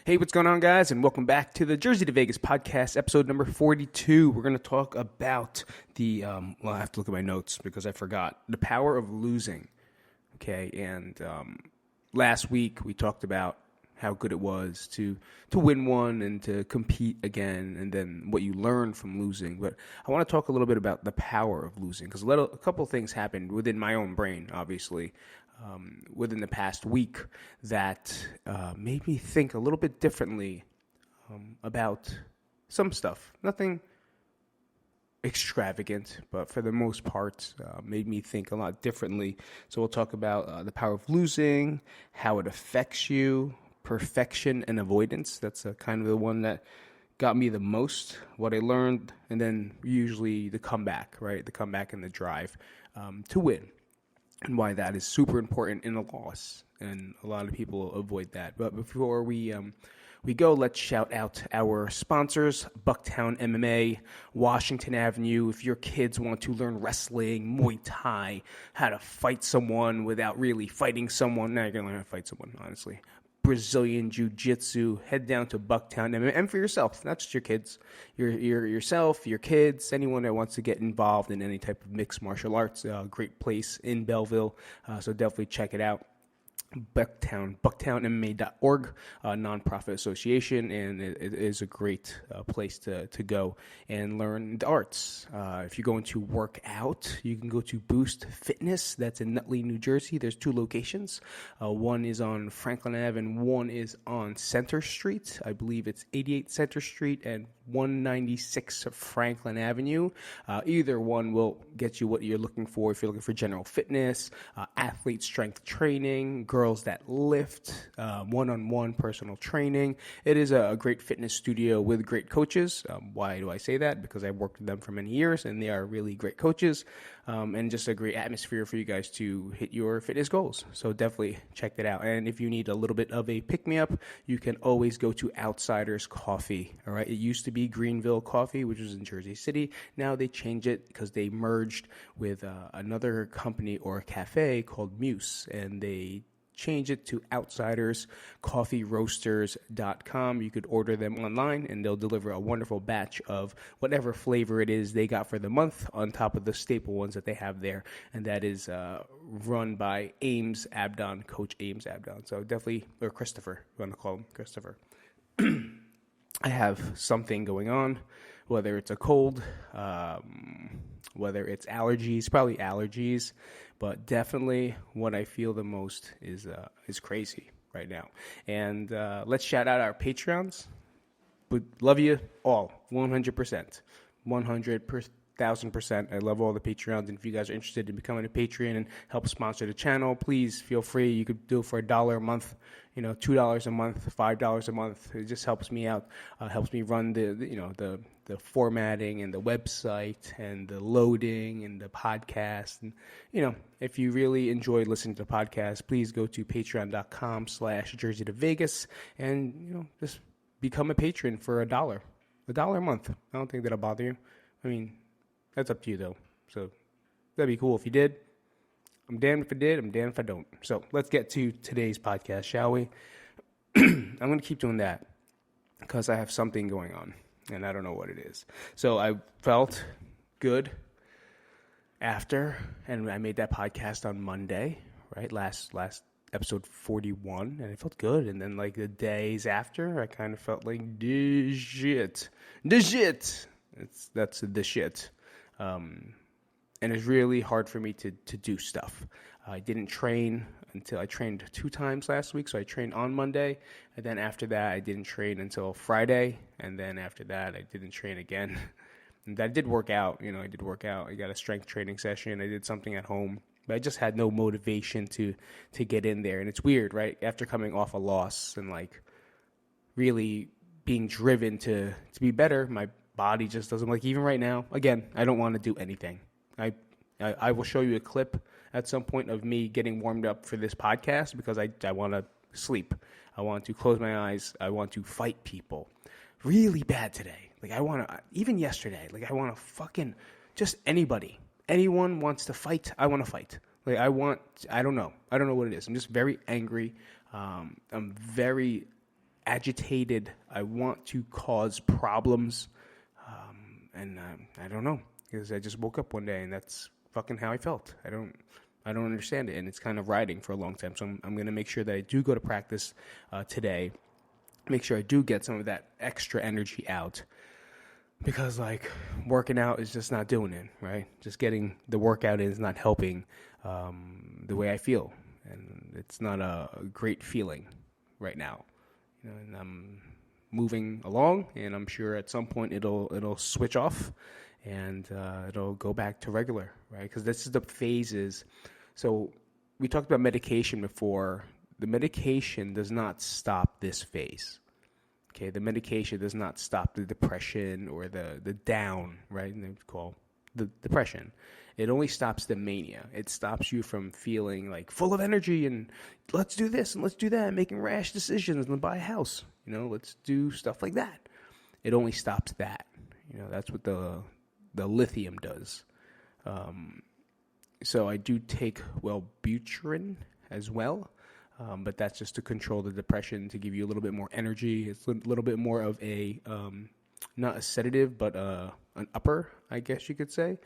Hey, what's going on, guys? And welcome back to the Jersey to Vegas podcast, episode number 42. We're going to talk about I have to look at my notes because I forgot. The power of losing. Okay, and last week we talked about how good it was to win one and to compete again, and then what you learn from losing. But I want to talk a little bit about the power of losing, because a couple of things happened within my own brain, obviously, within the past week that made me think a little bit differently about some stuff. Nothing extravagant, but for the most part, made me think a lot differently. So we'll talk about the power of losing, how it affects you, perfection and avoidance. That's kind of the one that got me the most, what I learned, and then usually the comeback, right? The comeback and the drive to win, and why that is super important in a loss, and a lot of people avoid that. But before we go, let's shout out our sponsors: Bucktown MMA, Washington Avenue. If your kids want to learn wrestling, Muay Thai, how to fight someone without really fighting someone, now you're going to learn how to fight someone, honestly. Brazilian Jiu-Jitsu, head down to Bucktown MMA, and for yourself, not just your kids, yourself, your kids, anyone that wants to get involved in any type of mixed martial arts. Great place in Belleville, so definitely check it out. BucktownMMA.org, nonprofit association, and it is a great place to go and learn the arts. If you're going to work out, you can go to Boost Fitness. That's in Nutley, New Jersey. There's two locations. One is on Franklin Ave and one is on Center Street. I believe it's 88 Center Street and 196 Franklin Avenue. Either one will get you what you're looking for. If you're looking for general fitness, athlete strength training, girls that lift, one-on-one personal training. It is a great fitness studio with great coaches. Why do I say that? Because I've worked with them for many years, and they are really great coaches, and just a great atmosphere for you guys to hit your fitness goals. So definitely check that out. And if you need a little bit of a pick-me-up, you can always go to Outsiders Coffee. All right, it used to be Greenville Coffee, which was in Jersey City. Now they changed it because they merged with another company or a cafe called Muse, and they change it to outsiderscoffeeroasters.com. You could order them online, and they'll deliver a wonderful batch of whatever flavor it is they got for the month on top of the staple ones that they have there. And that is run by Ames Abdon, Coach Ames Abdon. So definitely, or Christopher, you want to call him Christopher. I have something going on, whether it's a cold, whether it's allergies, probably allergies, but definitely what I feel the most is crazy right now. And let's shout out our Patreons. We love you all, 100%, 1,000%. I love all the Patreons, and if you guys are interested in becoming a Patreon and help sponsor the channel, please feel free. You could do it for $1 a month, $2 a month, $5 a month. It just helps me out, helps me run the formatting and the website and the loading and the podcast. And, if you really enjoy listening to the podcast, please go to patreon.com/Jersey to Vegas and, just become a patron for $1 a month. I don't think that'll bother you. I mean, that's up to you, though. So that'd be cool if you did. I'm damned if I did. I'm damned if I don't. So let's get to today's podcast, shall we? I'm going to keep doing that because I have something going on, and I don't know what it is. So I felt good after, and I made that podcast on Monday, right? Last episode 41, and I felt good. And then, like, the days after, I kind of felt like the shit. That's the shit. And it's really hard for me to do stuff. I didn't train until I trained 2 times last week. So I trained on Monday, and then after that, I didn't train until Friday. And then after that, I didn't train again. And I did work out. I did work out. I got a strength training session. I did something at home. But I just had no motivation to get in there. And it's weird, right? After coming off a loss and, like, really being driven to be better, my body just doesn't, like, even right now. Again, I don't want to do anything. I will show you a clip at some point of me getting warmed up for this podcast because I want to sleep. I want to close my eyes. I want to fight people really bad today. Like, I want to, even yesterday, like, I want to fucking, just anybody. Anyone wants to fight, I want to fight. Like, I don't know what it is. I'm just very angry. I'm very agitated. I want to cause problems. And I don't know, because I just woke up one day and that's fucking how I felt. I don't understand it, and it's kind of riding for a long time. So I'm going to make sure that I do go to practice today. Make sure I do get some of that extra energy out, because like working out is just not doing it, right? Just getting the workout in is not helping the way I feel, and it's not a great feeling right now. And I'm moving along, and I'm sure at some point it'll switch off, and it'll go back to regular, right? Because this is the phases. So we talked about medication before. The medication does not stop this phase. Okay, the medication does not stop the depression or the down, right? And they call the depression. It only stops the mania. It stops you from feeling like full of energy and let's do this and let's do that, making rash decisions and buy a house. Let's do stuff like that. It only stops that. That's what the lithium does. So I do take Wellbutrin as well. But that's just to control the depression, to give you a little bit more energy. It's a little bit more of a, not a sedative, but an upper, I guess you could say.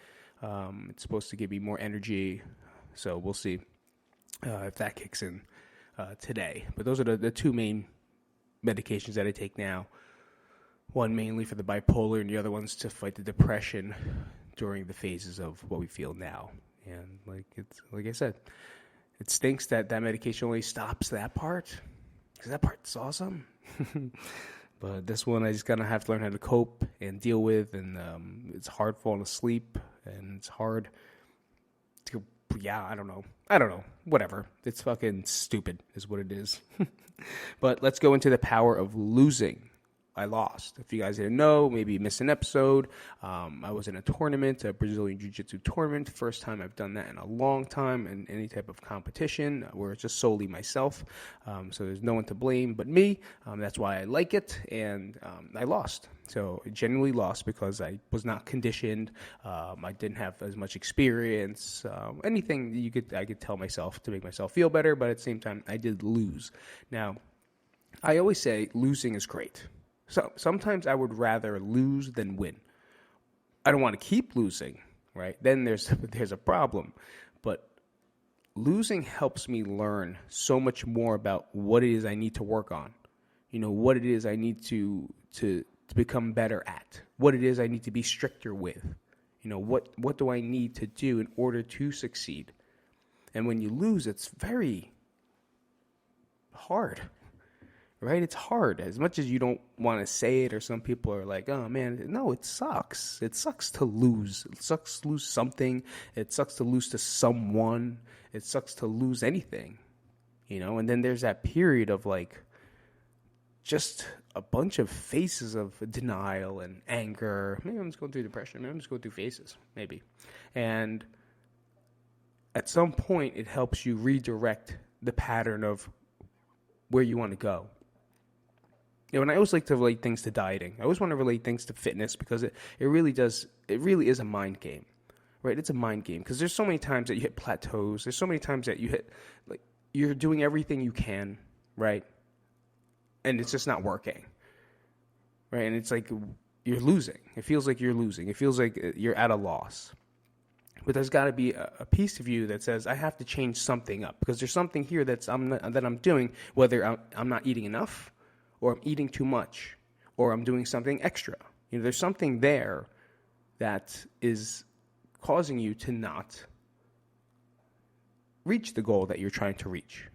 It's supposed to give you more energy. So we'll see if that kicks in today. But those are the two main medications that I take now. One mainly for the bipolar, and the other one's to fight the depression during the phases of what we feel now. And like I said, it stinks that medication only stops that part, because that part's awesome. But this one, I just kind of have to learn how to cope and deal with, and it's hard falling asleep, and it's hard to, I don't know, whatever. It's fucking stupid is what it is. But let's go into the power of losing. I lost. If you guys didn't know, maybe you missed an episode. I was in a tournament, a Brazilian Jiu-Jitsu tournament. First time I've done that in a long time in any type of competition where it's just solely myself. So there's no one to blame but me. That's why I like it. And I lost. So I genuinely lost because I was not conditioned. I didn't have as much experience. Anything I could tell myself to make myself feel better. But at the same time, I did lose. Now, I always say losing is great. So sometimes I would rather lose than win. I don't want to keep losing, right? Then there's a problem. But losing helps me learn so much more about what it is I need to work on. What it is I need to become better at. What it is I need to be stricter with. What do I need to do in order to succeed? And when you lose, it's very hard. Right? It's hard. As much as you don't want to say it, or some people are like, oh man, no, it sucks. It sucks to lose. It sucks to lose something. It sucks to lose to someone. It sucks to lose anything. And then there's that period of like just a bunch of phases of denial and anger. Maybe I'm just going through depression. Maybe I'm just going through phases. Maybe. And at some point, it helps you redirect the pattern of where you want to go. And I always like to relate things to dieting. I always want to relate things to fitness, because it really is a mind game, right? It's a mind game, because there's so many times that you hit plateaus. There's so many times that you hit, like, you're doing everything you can, right? And it's just not working, right? And it's like you're losing. It feels like you're losing. It feels like you're at a loss. But there's got to be a piece of you that says, I have to change something up, because there's something here that I'm doing, whether I'm not eating enough, or I'm eating too much, or I'm doing something extra. There's something there that is causing you to not reach the goal that you're trying to reach.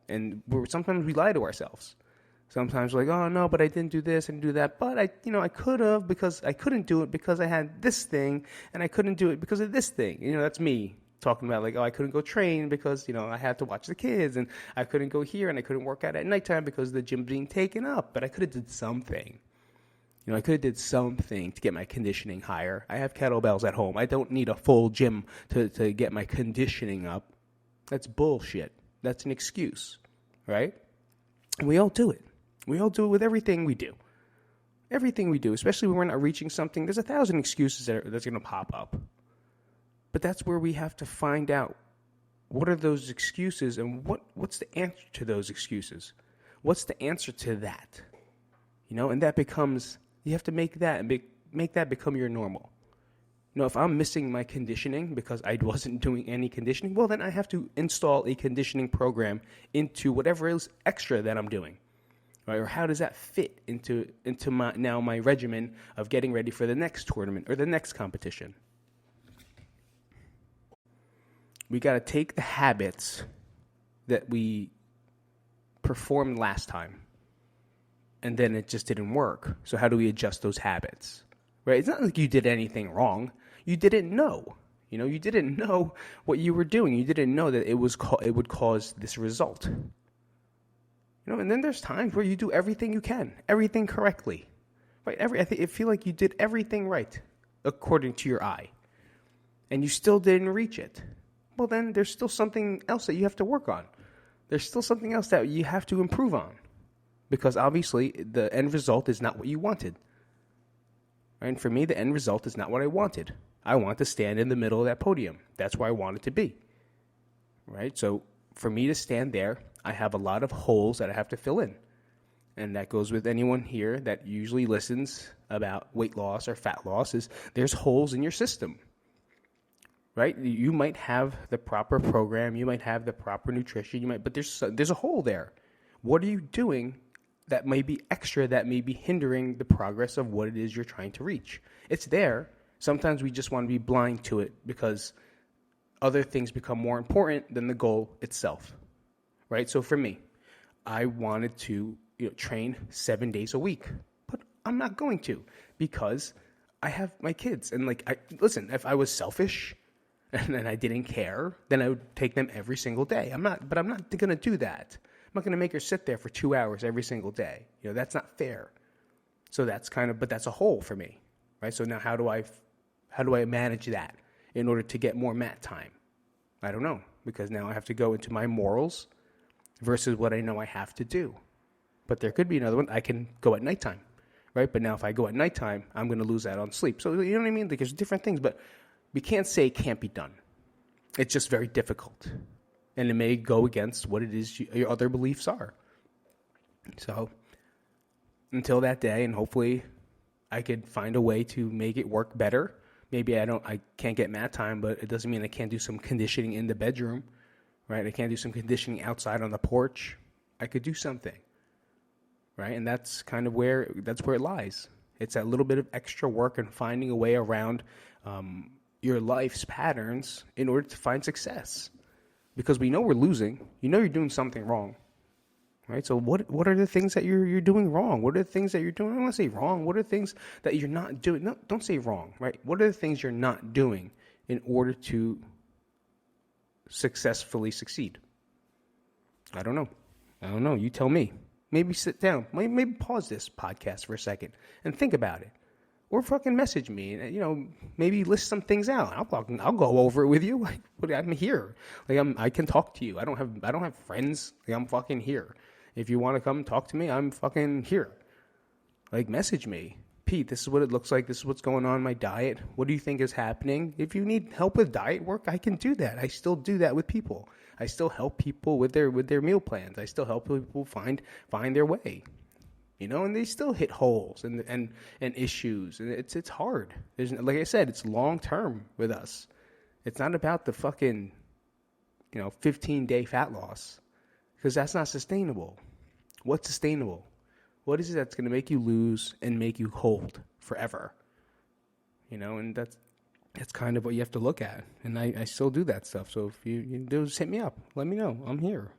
And sometimes we lie to ourselves. Sometimes we're like, oh no, but I didn't do this, I didn't do that. But I could have, because I couldn't do it because I had this thing, and I couldn't do it because of this thing. That's me talking about, like, oh, I couldn't go train because, I had to watch the kids, and I couldn't go here, and I couldn't work out at nighttime because the gym's being taken up. But I could have did something. I could have did something to get my conditioning higher. I have kettlebells at home. I don't need a full gym to get my conditioning up. That's bullshit. That's an excuse, right? And we all do it. We all do it with everything we do. Everything we do, especially when we're not reaching something, there's 1,000 excuses that's going to pop up. But that's where we have to find out, what are those excuses, and what's the answer to those excuses? What's the answer to that? And that becomes, you have to make that become your normal. If I'm missing my conditioning because I wasn't doing any conditioning, well, then I have to install a conditioning program into whatever is extra that I'm doing. Right? Or how does that fit into my regimen of getting ready for the next tournament or the next competition? We got to take the habits that we performed last time, and then it just didn't work. So how do we adjust those habits? Right? It's not like you did anything wrong. You didn't know. You didn't know what you were doing. You didn't know that it would cause this result. And then there's times where you do everything you can, everything correctly, right? I feel like you did everything right according to your eye, and you still didn't reach it. Well, then there's still something else that you have to work on. There's still something else that you have to improve on, because obviously the end result is not what you wanted. Right? And for me, the end result is not what I wanted. I want to stand in the middle of that podium. That's where I want it to be. Right? So for me to stand there, I have a lot of holes that I have to fill in. And that goes with anyone here that usually listens about weight loss or fat loss, is there's holes in your system. Right? You might have the proper program, you might have the proper nutrition, but there's a hole there. What are you doing that may be extra, that may be hindering the progress of what it is you're trying to reach? It's there. Sometimes we just want to be blind to it because other things become more important than the goal itself. Right? So for me, I wanted to train 7 days a week, but I'm not going to because I have my kids. And listen, if I was selfish and then I didn't care, then I would take them every single day. I'm not going to do that. I'm not going to make her sit there for 2 hours every single day. That's not fair. So but that's a hole for me, right? So now how do I manage that in order to get more mat time? I don't know, because now I have to go into my morals versus what I know I have to do. But there could be another one. I can go at nighttime, right? But now if I go at nighttime, I'm going to lose out on sleep. So you know what I mean? There's different things, but we can't say it can't be done. It's just very difficult. And it may go against what it is your other beliefs are. So until that day, and hopefully I could find a way to make it work better. Maybe I can't get mat time, but it doesn't mean I can't do some conditioning in the bedroom, right? I can't do some conditioning outside on the porch. I could do something, right? And that's kind of where it lies. It's that little bit of extra work and finding a way around your life's patterns in order to find success. Because we know we're losing. You're doing something wrong, right? So what are the things that you're doing wrong? What are the things that you're doing? I don't want to say wrong. What are the things that you're not doing? No, don't say wrong, right? What are the things you're not doing in order to successfully succeed? I don't know. You tell me. Maybe sit down. Maybe pause this podcast for a second and think about it. Or fucking message me and, maybe list some things out. I'll go over it with you. I'm here. I can talk to you. I don't have friends. I'm fucking here. If you want to come talk to me, I'm fucking here. Message me. Pete, this is what it looks like. This is what's going on in my diet. What do you think is happening? If you need help with diet work, I can do that. I still do that with people. I still help people with their meal plans. I still help people find their way. And they still hit holes and issues, and it's hard. Like I said, it's long term with us. It's not about the fucking 15-day fat loss, because that's not sustainable. What's sustainable? What is it that's going to make you lose and make you hold forever? And that's kind of what you have to look at. And I still do that stuff. So if you do, just hit me up. Let me know. I'm here.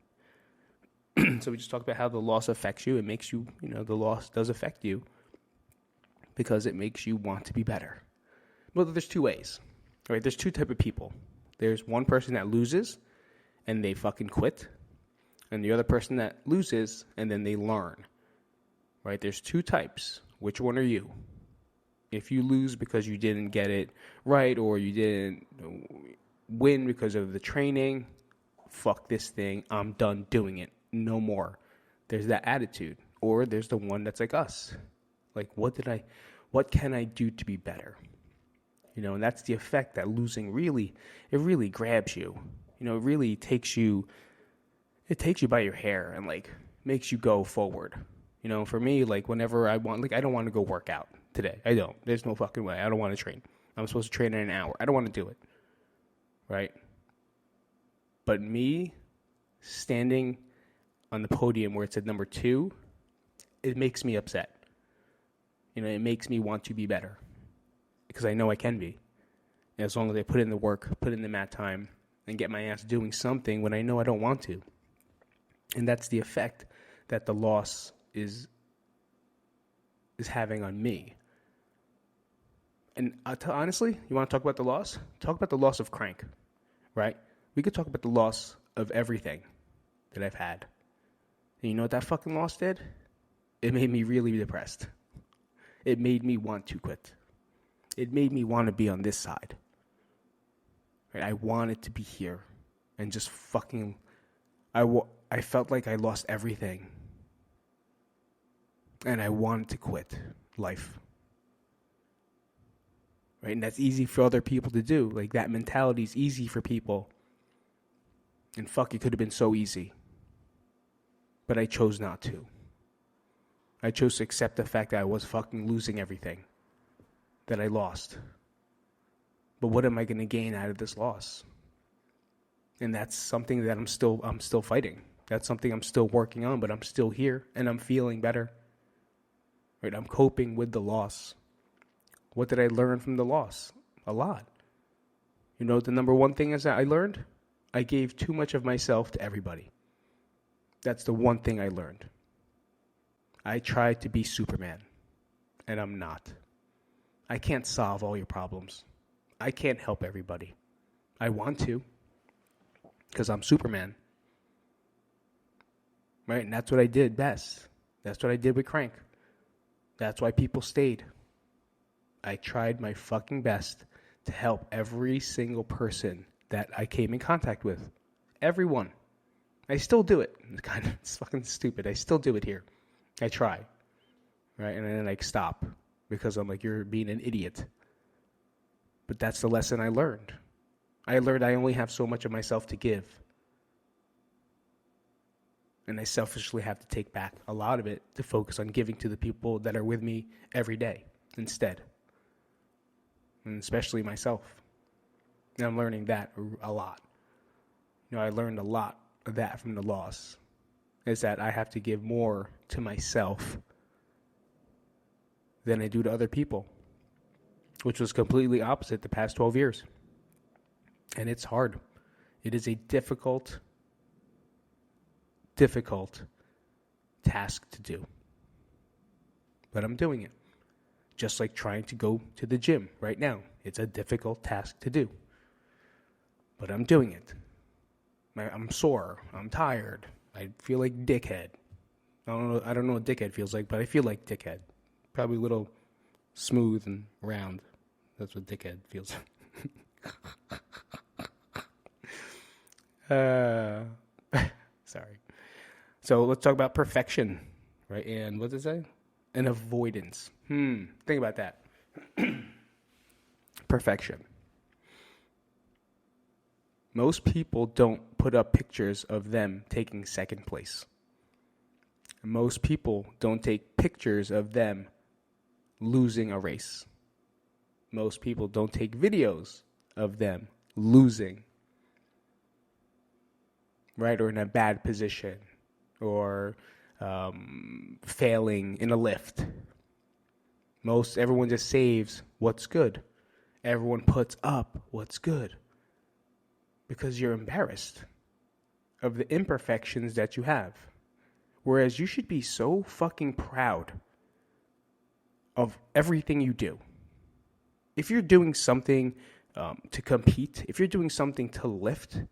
So we just talked about how the loss affects you. It makes you, the loss does affect you because it makes you want to be better. Well, there's two ways, right? There's two type of people. There's one person that loses and they fucking quit, and the other person that loses and then they learn, right? There's two types. Which one are you? If you lose because you didn't get it right or you didn't win because of the training, fuck this thing. I'm done doing it. No more. There's that attitude. Or there's the one that's like us. What can I do to be better? And that's the effect that losing really grabs you. It really takes you by your hair and makes you go forward. You know, for me, like whenever I don't want to go work out today. I don't. There's no fucking way. I don't want to train. I'm supposed to train in an hour. I don't want to do it. Right? But me standing on the podium where it's at number 2, it makes me upset. You know, it makes me want to be better because I know I can be. And as long as I put in the work, put in the mat time, and get my ass doing something when I know I don't want to. And that's the effect that the loss is having on me. And honestly, you want to talk about the loss? Talk about the loss of Crank, right? We could talk about the loss of everything that I've had. And you know what that fucking loss did? It made me really depressed. It made me want to quit. It made me want to be on this side. Right? I wanted to be here and just fucking... I felt like I lost everything. And I wanted to quit life. Right? And that's easy for other people to do. Like, that mentality is easy for people. And fuck, it could have been so easy. But I chose not to. I chose to accept the fact that I was fucking losing everything. That I lost. But what am I going to gain out of this loss? And that's something that I'm still fighting. That's something I'm still working on, but I'm still here and I'm feeling better. Right? I'm coping with the loss. What did I learn from the loss? A lot. You know, the number one thing is that I learned? I gave too much of myself to everybody. That's the one thing I learned. I tried to be Superman, and I'm not. I can't solve all your problems. I can't help everybody. I want to, because I'm Superman. Right? And that's what I did best. That's what I did with Crank. That's why people stayed. I tried my fucking best to help every single person that I came in contact with. Everyone. I still do it. It's fucking stupid. I still do it here. I try. Right? And then I stop because I'm like, you're being an idiot. But that's the lesson I learned. I learned I only have so much of myself to give. And I selfishly have to take back a lot of it to focus on giving to the people that are with me every day instead. And especially myself. And I'm learning that a lot. You know, I learned a lot of that from the loss. Is that I have to give more to myself than I do to other people. Which was completely opposite the past 12 years. And it's hard. It is a difficult task to do. But I'm doing it. Just like trying to go to the gym right now. It's a difficult task to do. But I'm doing it. I'm sore. I'm tired. I feel like dickhead. I don't know what dickhead feels like, but I feel like dickhead. Probably a little smooth and round. That's what dickhead feels like. Sorry. So let's talk about perfection, right? And what does it say? And avoidance. Think about that. Perfection. Most people don't put up pictures of them taking second place. Most people don't take pictures of them losing a race. Most people don't take videos of them losing, right? Or in a bad position, or failing in a lift. Everyone just saves what's good. Everyone puts up what's good. Because you're embarrassed of the imperfections that you have. Whereas you should be so fucking proud of everything you do. If you're doing something to compete, if you're doing something to lift,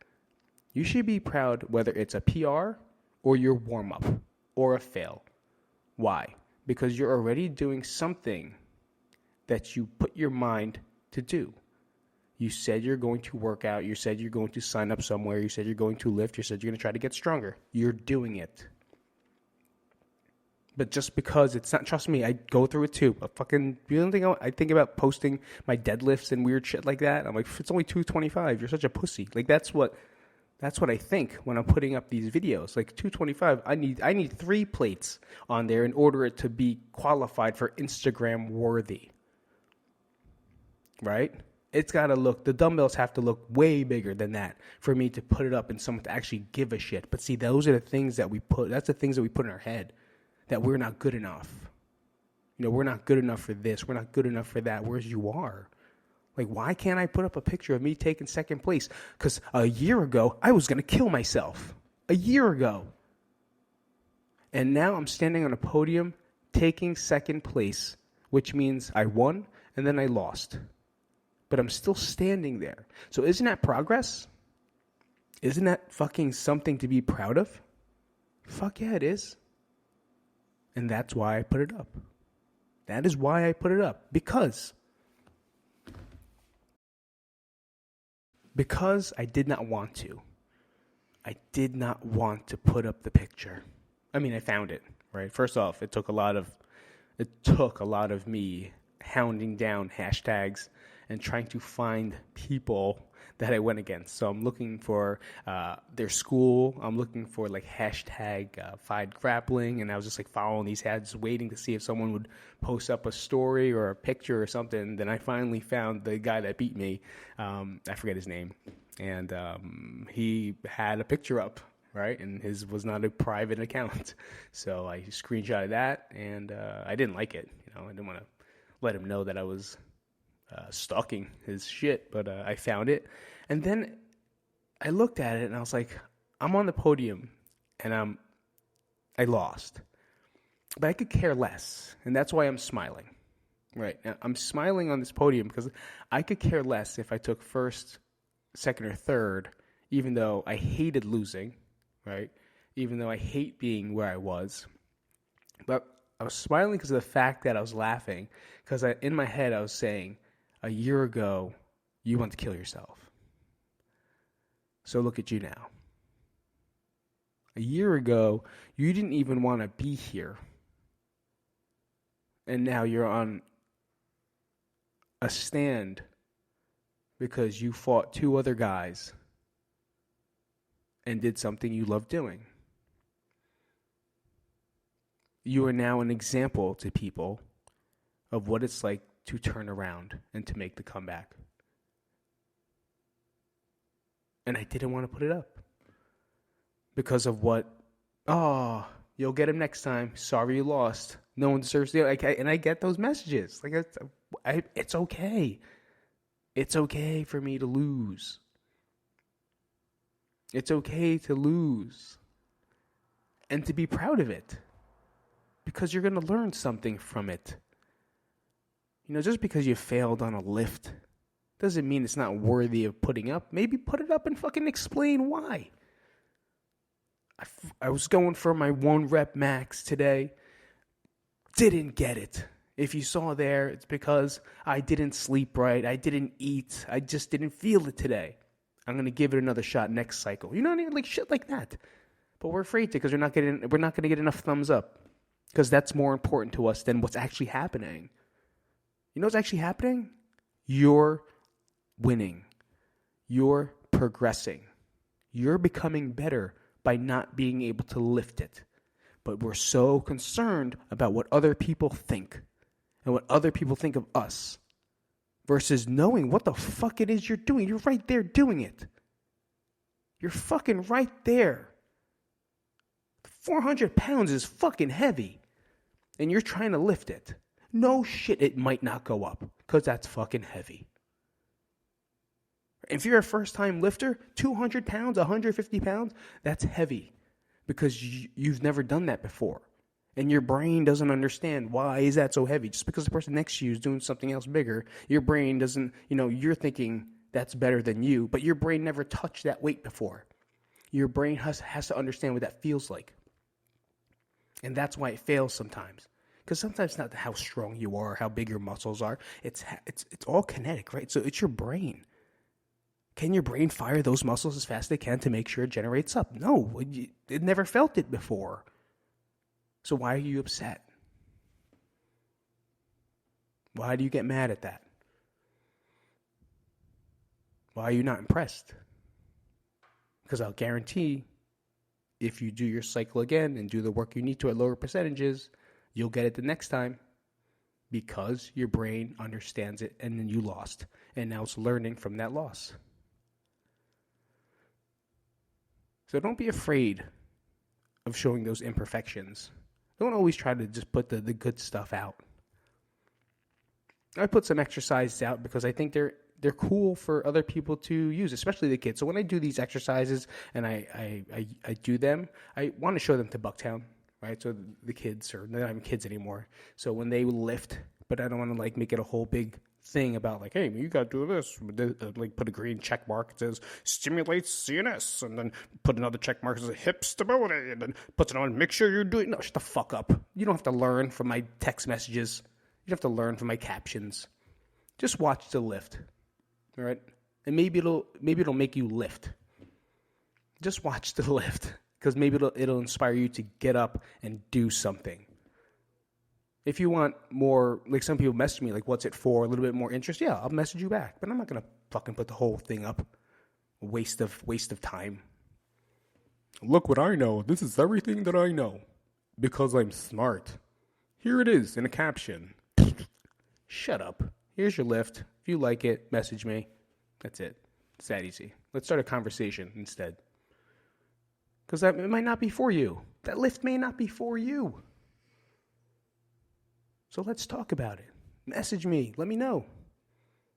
you should be proud whether it's a PR or your warm-up or a fail. Why? Because you're already doing something that you put your mind to do. You said you're going to work out. You said you're going to sign up somewhere. You said you're going to lift. You said you're going to try to get stronger. You're doing it. But just because it's not, trust me, I go through it too. You don't think I think about posting my deadlifts and weird shit like that? I'm like, it's only 225. You're such a pussy. Like, that's what That's what I think when I'm putting up these videos. Like 225, I need 3 plates on there in order it to be qualified for Instagram worthy. Right? It's got to look, the dumbbells have to look way bigger than that for me to put it up and someone to actually give a shit. But see, those are the things that that's the things that we put in our head, that we're not good enough. We're not good enough for this. We're not good enough for that. Whereas you are. Like, why can't I put up a picture of me taking second place? Because a year ago, I was going to kill myself. A year ago. And now I'm standing on a podium taking second place, which means I won and then I lost. But I'm still standing there. So isn't that progress? Isn't that fucking something to be proud of? Fuck yeah, it is. And that's why I put it up. That is why I put it up. Because I did not want to. I did not want to put up the picture. I mean, I found it, right? First off, it took a lot of me hounding down hashtags and trying to find people that I went against. So I'm looking for their school. I'm looking for like hashtag Fied Grappling. And I was just like following these ads, waiting to see if someone would post up a story or a picture or something. Then I finally found the guy that beat me. I forget his name. And he had a picture up, right? And his was not a private account. So I screenshotted that, and I didn't like it. I didn't want to let him know that I was stalking his shit, but I found it. And then I looked at it and I was like, I'm on the podium and I lost, but I could care less. And that's why I'm smiling, right? Now, I'm smiling on this podium because I could care less if I took first, second, or third, even though I hated losing, right? Even though I hate being where I was. But I was smiling because of the fact that I was laughing, because in my head I was saying, a year ago, you want to kill yourself. So look at you now. A year ago, you didn't even want to be here. And now you're on a stand because you fought 2 other guys and did something you love doing. You are now an example to people of what it's like to turn around and to make the comeback. And I didn't want to put it up because of you'll get him next time. Sorry you lost. No one deserves to. And I get those messages. It's okay. It's okay for me to lose. It's okay to lose. And to be proud of it. Because you're going to learn something from it. Just because you failed on a lift doesn't mean it's not worthy of putting up. Maybe put it up and fucking explain why. I was going for my 1 rep max today. Didn't get it. If you saw there, it's because I didn't sleep right. I didn't eat. I just didn't feel it today. I'm going to give it another shot next cycle. You know what I mean? Like shit like that. But we're afraid to because we're not going to get enough thumbs up. Because that's more important to us than what's actually happening. You know what's actually happening? You're winning. You're progressing. You're becoming better by not being able to lift it. But we're so concerned about what other people think and what other people think of us versus knowing what the fuck it is you're doing. You're right there doing it. You're fucking right there. 400 pounds is fucking heavy. And you're trying to lift it. No shit, it might not go up because that's fucking heavy. If you're a first-time lifter, 200 pounds, 150 pounds, that's heavy because you've never done that before. And your brain doesn't understand why is that so heavy. Just because the person next to you is doing something else bigger, your brain doesn't, you're thinking that's better than you, but your brain never touched that weight before. Your brain has to understand what that feels like. And that's why it fails sometimes. Because sometimes it's not how strong you are, how big your muscles are. It's all kinetic, right? So it's your brain. Can your brain fire those muscles as fast as they can to make sure it generates up? No, it never felt it before. So why are you upset? Why do you get mad at that? Why are you not impressed? Because I'll guarantee if you do your cycle again and do the work you need to at lower percentages, you'll get it the next time because your brain understands it and then you lost. And now it's learning from that loss. So don't be afraid of showing those imperfections. Don't always try to just put the good stuff out. I put some exercises out because I think they're cool for other people to use, especially the kids. So when I do these exercises and I do them, I want to show them to Bucktown, right? So the kids, or they're not even kids anymore. So when they lift, but I don't want to like make it a whole big thing about like, hey, you got to do this. Like put a green check mark. It says stimulates CNS, and then put another check mark that says hip stability, and then puts it on. Make sure you're doing. No, shut the fuck up. You don't have to learn from my text messages. You don't have to learn from my captions. Just watch the lift, all right? And maybe it'll make you lift. Just watch the lift, because maybe it'll inspire you to get up and do something. If you want more, like some people message me, like, what's it for? A little bit more interest? Yeah, I'll message you back. But I'm not going to fucking put the whole thing up. Waste of time. Look what I know. This is everything that I know. Because I'm smart. Here it is in a caption. Shut up. Here's your lift. If you like it, message me. That's it. It's that easy. Let's start a conversation instead. Because it might not be for you. That lift may not be for you. So let's talk about it. Message me. Let me know.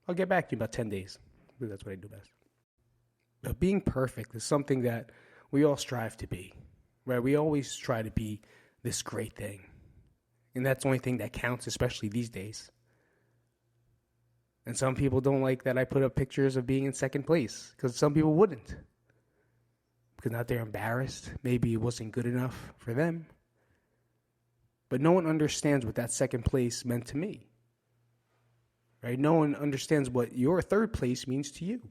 I'll get back to you in about 10 days. That's what I do best. But being perfect is something that we all strive to be. Right? We always try to be this great thing. And that's the only thing that counts, especially these days. And some people don't like that I put up pictures of being in second place. Because some people wouldn't. Because now they're embarrassed. Maybe it wasn't good enough for them. But no one understands what that second place meant to me. Right? No one understands what your third place means to you.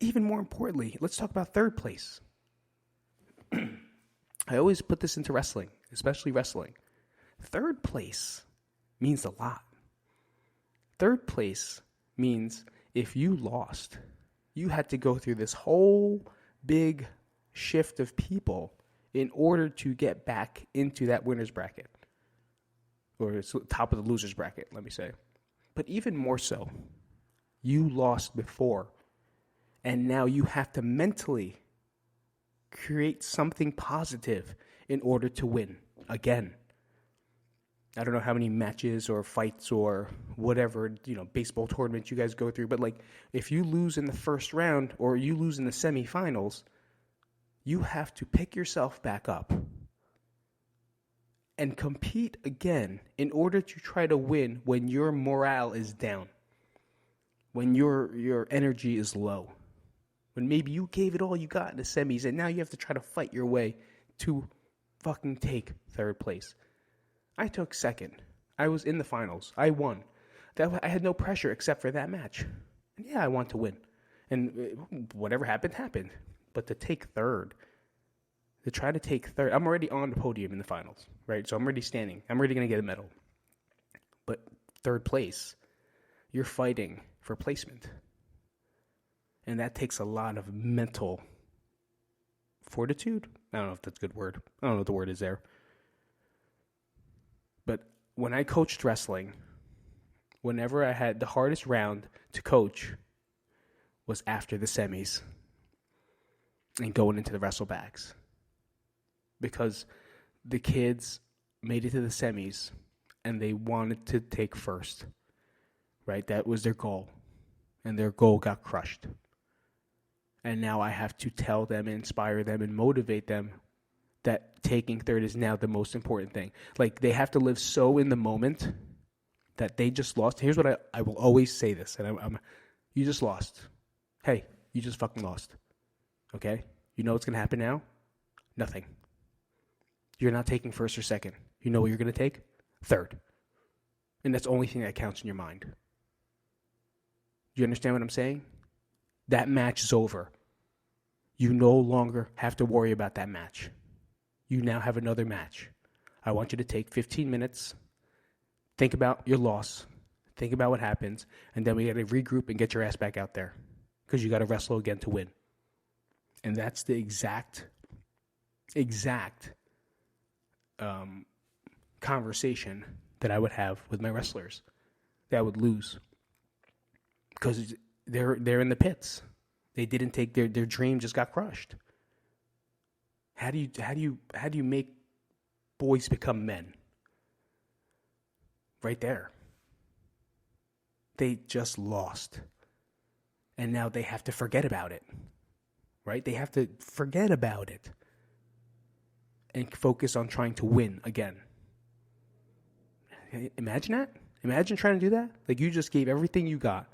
Even more importantly, let's talk about third place. I always put this into wrestling, especially wrestling. Third place means a lot. Third place means if you lost, you had to go through this whole big shift of people in order to get back into that winner's bracket. Or top of the loser's bracket, let me say. But even more so, you lost before. And now you have to mentally create something positive in order to win again. I don't know how many matches or fights or whatever, baseball tournaments you guys go through. But like, if you lose in the first round or you lose in the semifinals, you have to pick yourself back up and compete again in order to try to win when your morale is down, when your energy is low, when maybe you gave it all you got in the semis and now you have to try to fight your way to fucking take third place. I took second. I was in the finals. I won. I had no pressure except for that match. And yeah, I want to win. And whatever happened, happened. But to take third, I'm already on the podium in the finals, right? So I'm already standing. I'm already going to get a medal. But third place, you're fighting for placement. And that takes a lot of mental fortitude. I don't know if that's a good word. I don't know what the word is there. But when I coached wrestling, whenever I had the hardest round to coach was after the semis and going into the wrestlebacks. Because the kids made it to the semis and they wanted to take first, right? That was their goal. And their goal got crushed. And now I have to tell them, inspire them, and motivate them that taking third is now the most important thing. Like, they have to live so in the moment that they just lost. Here's what I will always say this. And you just lost. Hey, you just fucking lost. Okay? You know what's going to happen now? Nothing. You're not taking first or second. You know what you're going to take? Third. And that's the only thing that counts in your mind. Do you understand what I'm saying? That match is over. You no longer have to worry about that match. You now have another match. I want you to take 15 minutes, think about your loss, think about what happens, and then we got to regroup and get your ass back out there because you got to wrestle again to win. And that's the exact conversation that I would have with my wrestlers that would lose, because they're in the pits. They didn't take their dream, just got crushed. How do you make boys become men? Right there. They just lost. And now they have to forget about it. Right? They have to forget about it and focus on trying to win again. Imagine that. Imagine trying to do that. Like, you just gave everything you got.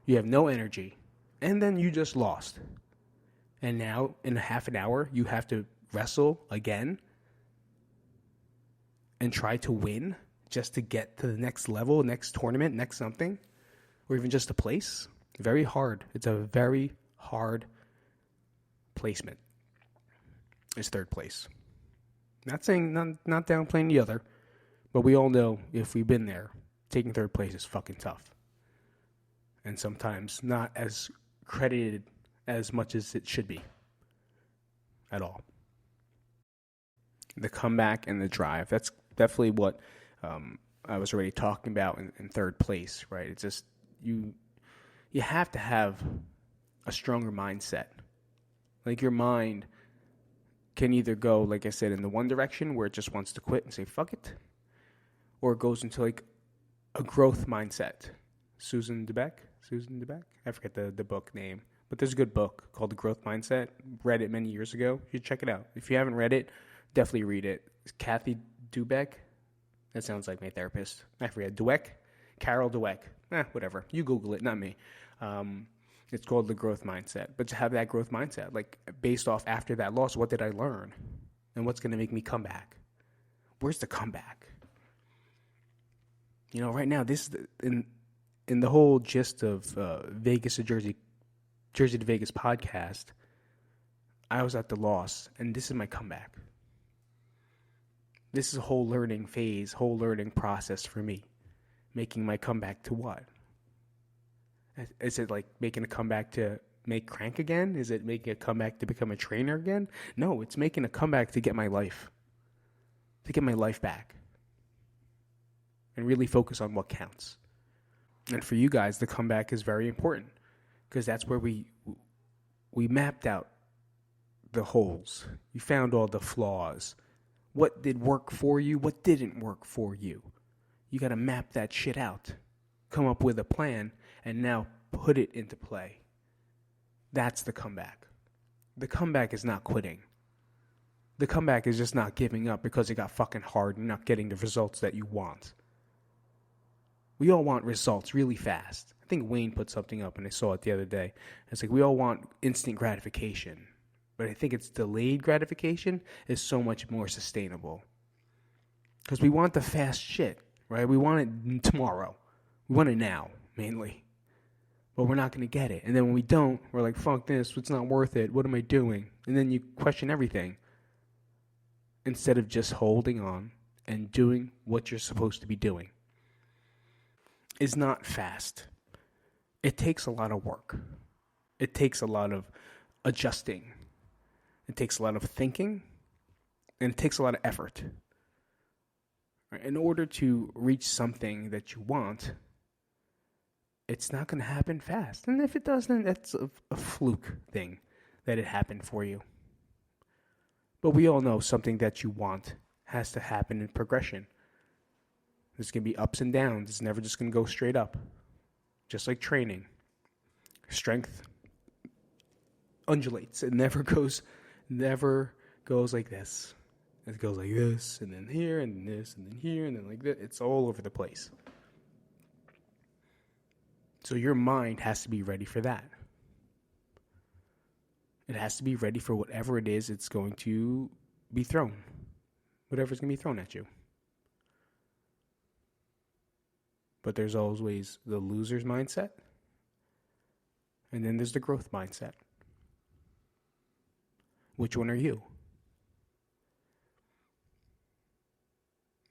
You have no energy. And then you just lost. And now, in a half an hour, you have to wrestle again and try to win just to get to the next level, next tournament, next something, or even just a place. Very hard. It's a very hard placement. It's third place. Not saying, not downplaying the other, but we all know, if we've been there, taking third place is fucking tough. And sometimes not as credited as much as it should be at all. The comeback and the drive, that's definitely what I was already talking about in third place, right? It's just, you have to have a stronger mindset. Like, your mind can either go, like I said, in the one direction where it just wants to quit and say, fuck it, or it goes into like a growth mindset. Susan DeBeck? I forget the book name, but there's a good book called The Growth Mindset. Read it many years ago. You should check it out. If you haven't read it, definitely read it. It's Kathy Dweck. That sounds like my therapist. I forget. Dweck? Carol Dweck. Whatever. You Google it, not me. It's called The Growth Mindset. But to have that growth mindset, like, based off after that loss, what did I learn? And what's going to make me come back? Where's the comeback? You know, right now, this in the whole gist of Vegas to Jersey to Vegas podcast, I was at the loss, and this is my comeback. This is a whole learning phase, whole learning process for me. Making my comeback to what? Is it like making a comeback to make crank again? Is it making a comeback to become a trainer again? No, it's making a comeback to get my life back. And really focus on what counts. And for you guys, the comeback is very important, because that's where we mapped out the holes. You found all the flaws. What did work for you? What didn't work for you? You got to map that shit out. Come up with a plan and now put it into play. That's the comeback. The comeback is not quitting. The comeback is just not giving up because it got fucking hard and not getting the results that you want. We all want results really fast. I think Wayne put something up and I saw it the other day. It's like, we all want instant gratification. But I think it's delayed gratification is so much more sustainable. Because we want the fast shit, right? We want it tomorrow. We want it now, mainly. But we're not going to get it. And then when we don't, we're like, fuck this. It's not worth it. What am I doing? And then you question everything. Instead of just holding on and doing what you're supposed to be doing. Is not fast. It takes a lot of work. It takes a lot of adjusting. It takes a lot of thinking. And it takes a lot of effort. In order to reach something that you want, it's not going to happen fast. And if it does, then that's a fluke thing that it happened for you. But we all know something that you want has to happen in progression. There's going to be ups and downs. It's never just going to go straight up. Just like training. Strength undulates. It never goes like this. It goes like this, and then here, and then this, and then here, and then like that. It's all over the place. So your mind has to be ready for that. It has to be ready for whatever it is it's going to be thrown. Whatever's going to be thrown at you. But there's always the loser's mindset. And then there's the growth mindset. Which one are you?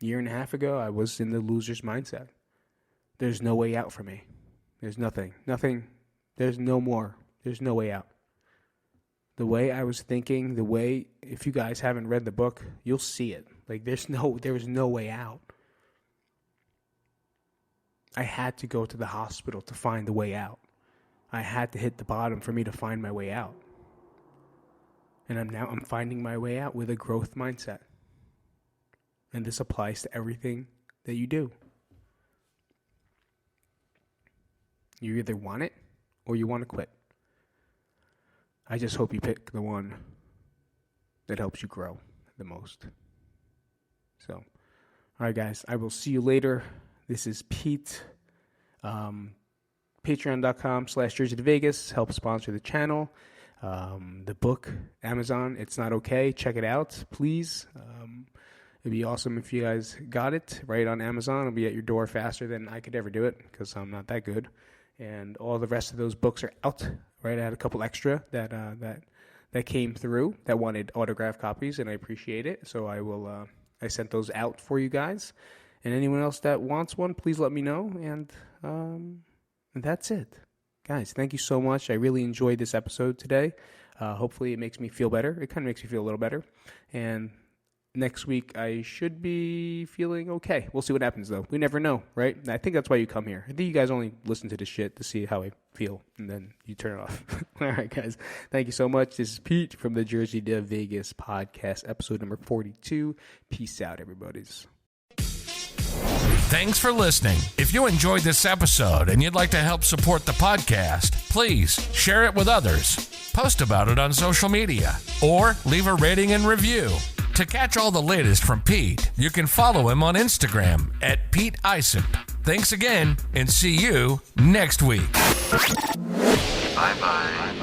A year and a half ago, I was in the loser's mindset. There's no way out for me. There's nothing. There's no more. There's no way out. the way I was thinking, the way, if you guys haven't read the book, you'll see it. Like, there was no way out. I had to go to the hospital to find the way out. I had to hit the bottom for me to find my way out. And I'm finding my way out with a growth mindset. And this applies to everything that you do. You either want it or you want to quit. I just hope you pick the one that helps you grow the most. So, all right, guys, I will see you later. This is Pete. Patreon.com/Jersey to Vegas. Help sponsor the channel. The book, Amazon, It's Not Okay. Check it out, please. It'd be awesome if you guys got it right on Amazon. It'll be at your door faster than I could ever do it because I'm not that good. And all the rest of those books are out. Right, I had a couple extra that came through that wanted autographed copies, and I appreciate it. So I sent those out for you guys. And anyone else that wants one, please let me know. And that's it. Guys, thank you so much. I really enjoyed this episode today. Hopefully it makes me feel better. It kind of makes me feel a little better. And next week I should be feeling okay. We'll see what happens, though. We never know, right? I think that's why you come here. I think you guys only listen to this shit to see how I feel, and then you turn it off. All right, guys. Thank you so much. This is Pete from the Jersey to Vegas podcast, episode number 42. Peace out, everybody's. Thanks for listening. If you enjoyed this episode and you'd like to help support the podcast, please share it with others, post about it on social media, or leave a rating and review. To catch all the latest from Pete, you can follow him on Instagram at Pete Isip. Thanks again, and see you next week. Bye-bye.